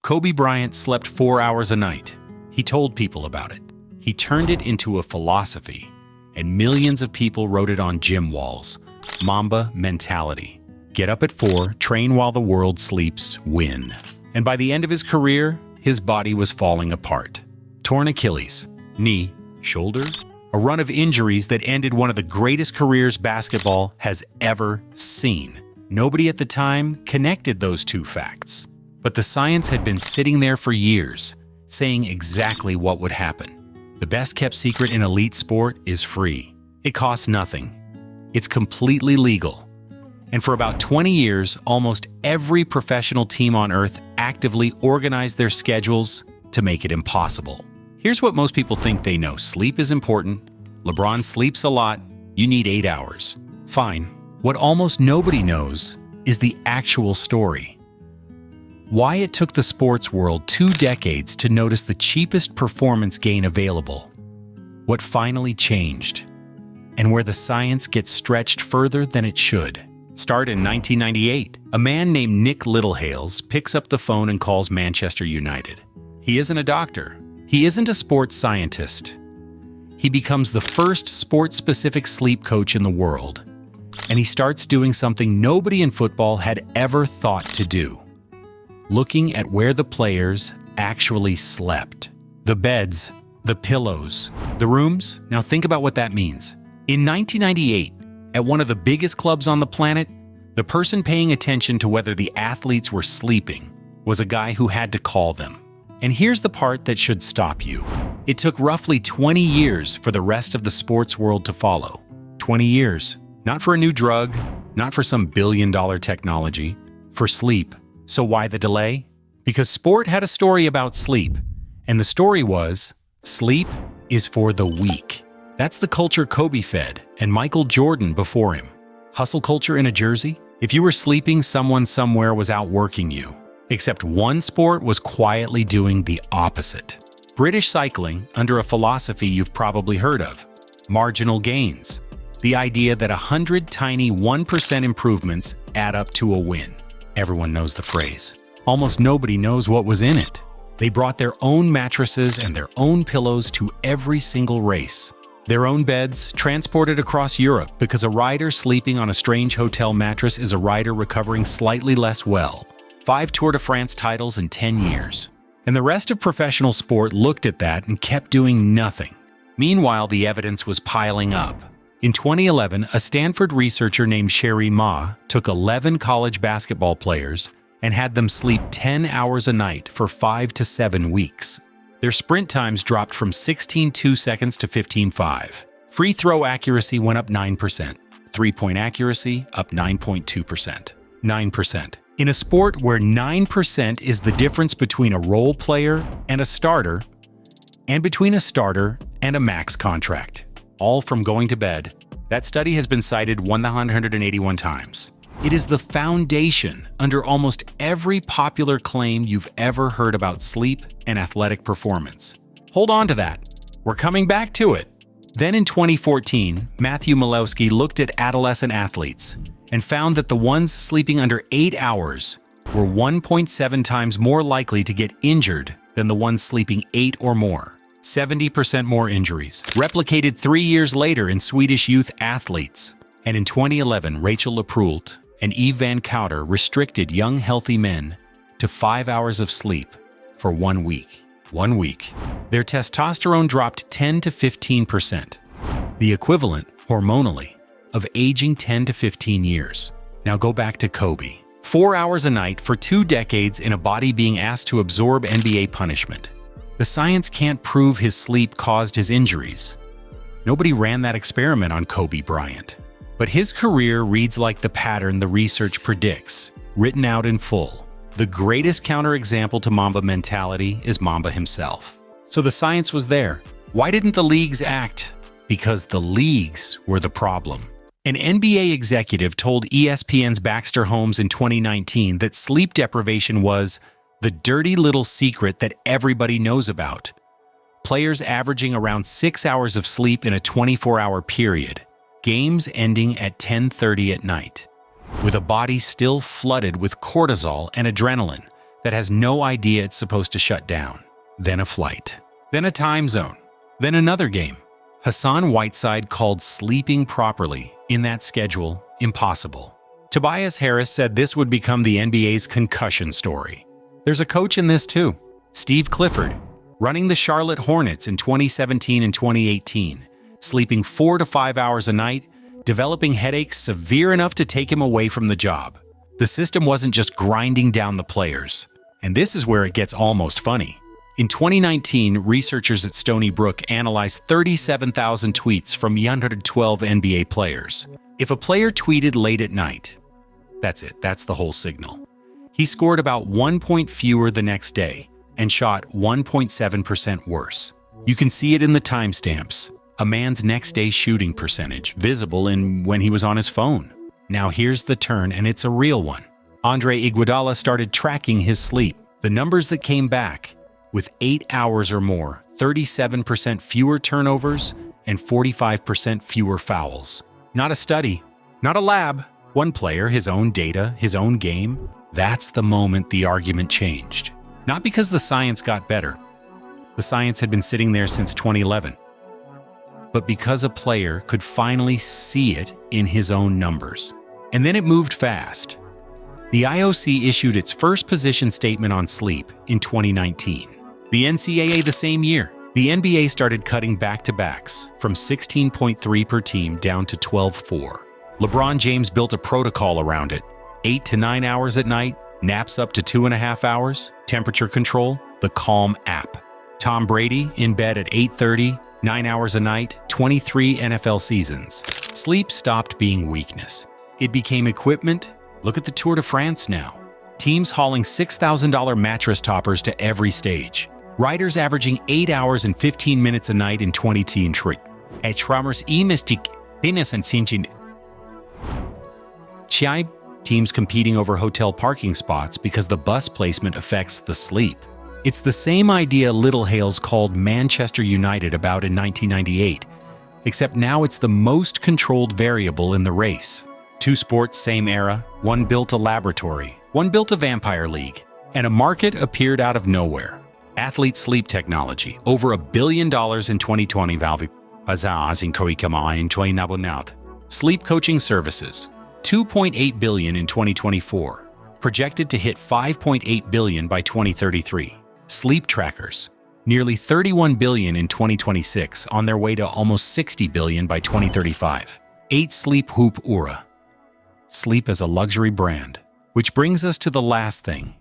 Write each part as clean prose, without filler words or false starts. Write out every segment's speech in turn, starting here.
Kobe Bryant slept 4 hours a night. He told people about it. He turned it into a philosophy, and millions of people wrote it on gym walls. Mamba Mentality. Get up at 4, train while the world sleeps, win. And by the end of his career, his body was falling apart. Torn Achilles, knee, shoulder, a run of injuries that ended one of the greatest careers basketball has ever seen. Nobody at the time connected those two facts. But the science had been sitting there for years, saying exactly what would happen. The best-kept secret in elite sport is free. It costs nothing. It's completely legal. And for about 20 years, almost every professional team on Earth actively organized their schedules to make it impossible. Here's what most people think they know. Sleep is important. LeBron sleeps a lot. You need 8 hours. Fine. What almost nobody knows is the actual story. Why it took the sports world 2 decades to notice the cheapest performance gain available. What finally changed. And where the science gets stretched further than it should. Start in 1998. A man named Nick Littlehales picks up the phone and calls Manchester United. He isn't a doctor. He isn't a sports scientist. He becomes the first sports-specific sleep coach in the world. And he starts doing something nobody in football had ever thought to do. Looking at where the players actually slept. The beds, the pillows, the rooms. Now think about what that means. In 1998, at one of the biggest clubs on the planet, the person paying attention to whether the athletes were sleeping was a guy who had to call them. And here's the part that should stop you. It took roughly 20 years for the rest of the sports world to follow. 20 years. Not for a new drug, not for some billion-dollar technology, for sleep. So why the delay? Because sport had a story about sleep, and the story was, sleep is for the weak. That's the culture Kobe fed, and Michael Jordan before him. Hustle culture in a jersey? If you were sleeping, someone somewhere was outworking you. Except one sport was quietly doing the opposite. British cycling, under a philosophy you've probably heard of. Marginal gains. The idea that 100 tiny 1% improvements add up to a win. Everyone knows the phrase. Almost nobody knows what was in it. They brought their own mattresses and their own pillows to every single race. Their own beds transported across Europe because a rider sleeping on a strange hotel mattress is a rider recovering slightly less well. 5 Tour de France titles in 10 years. And the rest of professional sport looked at that and kept doing nothing. Meanwhile, the evidence was piling up. In 2011, a Stanford researcher named Sherry Ma took 11 college basketball players and had them sleep 10 hours a night for 5 to 7 weeks. Their sprint times dropped from 16.2 seconds to 15.5. Free throw accuracy went up 9%. Three-point accuracy up 9.2%. 9%. In a sport where 9% is the difference between a role player and a starter, and between a starter and a max contract. All from going to bed. That study has been cited 181 times. It is the foundation under almost every popular claim you've ever heard about sleep and athletic performance. Hold on to that. We're coming back to it. Then in 2014, Matthew Malowski looked at adolescent athletes and found that the ones sleeping under 8 hours were 1.7 times more likely to get injured than the ones sleeping 8 or more. 70% more injuries, replicated 3 years later in Swedish youth athletes. And in 2011, Rachel LaProult and Eve Van Couter restricted young healthy men to 5 hours of sleep for 1 week. 1 week. Their testosterone dropped 10 to 15%, the equivalent, hormonally, of aging 10 to 15 years. Now go back to Kobe. 4 hours a night for 2 decades in a body being asked to absorb NBA punishment. The science can't prove his sleep caused his injuries. Nobody ran that experiment on Kobe Bryant. But his career reads like the pattern the research predicts, written out in full. The greatest counterexample to Mamba mentality is Mamba himself. So the science was there. Why didn't the leagues act? Because the leagues were the problem. An NBA executive told ESPN's Baxter Holmes in 2019 that sleep deprivation was the dirty little secret that everybody knows about. Players averaging around 6 hours of sleep in a 24-hour period, games ending at 10:30 at night, with a body still flooded with cortisol and adrenaline that has no idea it's supposed to shut down. Then a flight. Then a time zone. Then another game. Hassan Whiteside called sleeping properly in that schedule impossible. Tobias Harris said this would become the NBA's concussion story. There's a coach in this too. Steve Clifford, running the Charlotte Hornets in 2017 and 2018, sleeping 4 to 5 hours a night, developing headaches severe enough to take him away from the job. The system wasn't just grinding down the players. And this is where it gets almost funny. In 2019, researchers at Stony Brook analyzed 37,000 tweets from 112 NBA players. If a player tweeted late at night, that's it, that's the whole signal. He scored about 1 point fewer the next day and shot 1.7% worse. You can see it in the timestamps. A man's next day shooting percentage, visible in when he was on his phone. Now here's the turn, and it's a real one. Andre Iguodala started tracking his sleep. The numbers that came back, with 8 hours or more, 37% fewer turnovers, and 45% fewer fouls. Not a study, not a lab. One player, his own data, his own game. That's the moment the argument changed. Not because the science got better. The science had been sitting there since 2011. But because a player could finally see it in his own numbers. And then it moved fast. The IOC issued its first position statement on sleep in 2019. The NCAA the same year. The NBA started cutting back-to-backs from 16.3 per team down to 12.4. LeBron James built a protocol around it. 8 to 9 hours at night, naps up to 2.5 hours, temperature control, the Calm app. Tom Brady in bed at 8:30, 9 hours a night, 23 NFL seasons. Sleep stopped being weakness. It became equipment. Look at the Tour de France now. Teams hauling $6,000 mattress toppers to every stage. Riders averaging 8 hours and 15 minutes a night in 2023. Teams competing over hotel parking spots because the bus placement affects the sleep. It's the same idea Littlehales called Manchester United about in 1998, except now it's the most controlled variable in the race. Two sports, same era, one built a laboratory, one built a vampire league, and a market appeared out of nowhere. Athlete sleep technology, over $1 billion in 2020. Sleep coaching services, $2.8 billion in 2024, projected to hit $5.8 billion by 2033. Sleep trackers, nearly $31 billion in 2026, on their way to almost $60 billion by 2035. 8 Sleep Hoop Ura. Sleep as a luxury brand. Which brings us to the last thing,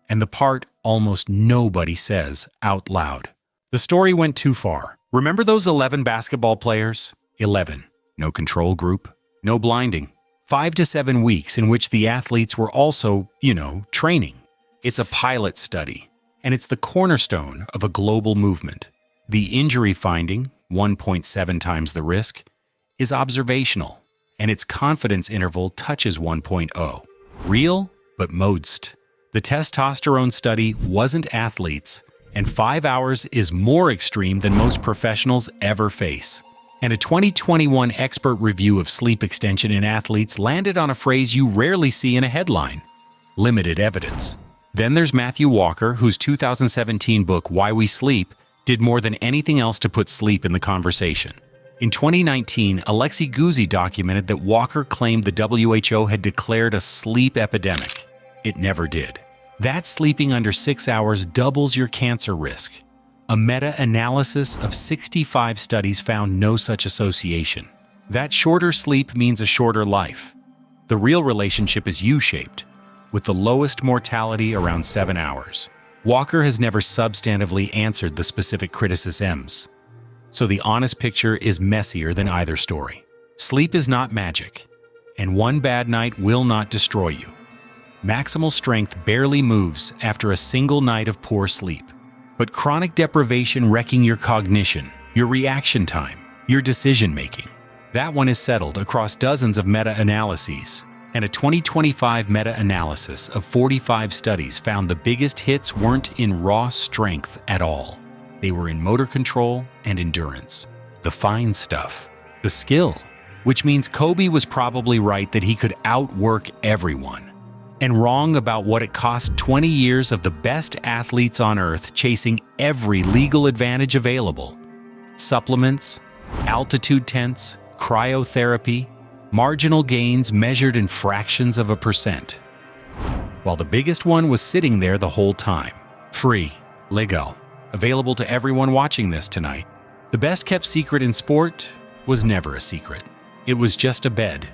and the part almost nobody says out loud. The story went too far. Remember those 11 basketball players? 11. No control group, no blinding. 5 to 7 weeks in which the athletes were also, training. It's a pilot study, and it's the cornerstone of a global movement. The injury finding, 1.7 times the risk, is observational, and its confidence interval touches 1.0. Real, but most. The testosterone study wasn't athletes, and 5 hours is more extreme than most professionals ever face. And a 2021 expert review of sleep extension in athletes landed on a phrase you rarely see in a headline: limited evidence. Then there's Matthew Walker, whose 2017 book, Why We Sleep, did more than anything else to put sleep in the conversation. In 2019, Alexi Guzzi documented that Walker claimed the WHO had declared a sleep epidemic. It never did. That sleeping under 6 hours doubles your cancer risk. A meta-analysis of 65 studies found no such association. That shorter sleep means a shorter life. The real relationship is U-shaped, with the lowest mortality around 7 hours. Walker has never substantively answered the specific criticisms, so the honest picture is messier than either story. Sleep is not magic, and one bad night will not destroy you. Maximal strength barely moves after a single night of poor sleep. But chronic deprivation wrecking your cognition, your reaction time, your decision-making. That one is settled across dozens of meta-analyses. And a 2025 meta-analysis of 45 studies found the biggest hits weren't in raw strength at all. They were in motor control and endurance. The fine stuff. The skill. Which means Kobe was probably right that he could outwork everyone. and wrong about what it cost 20 years of the best athletes on Earth chasing every legal advantage available. Supplements, altitude tents, cryotherapy, marginal gains measured in fractions of a percent. While the biggest one was sitting there the whole time. Free, legal, available to everyone watching this tonight. The best kept secret in sport was never a secret. It was just a bed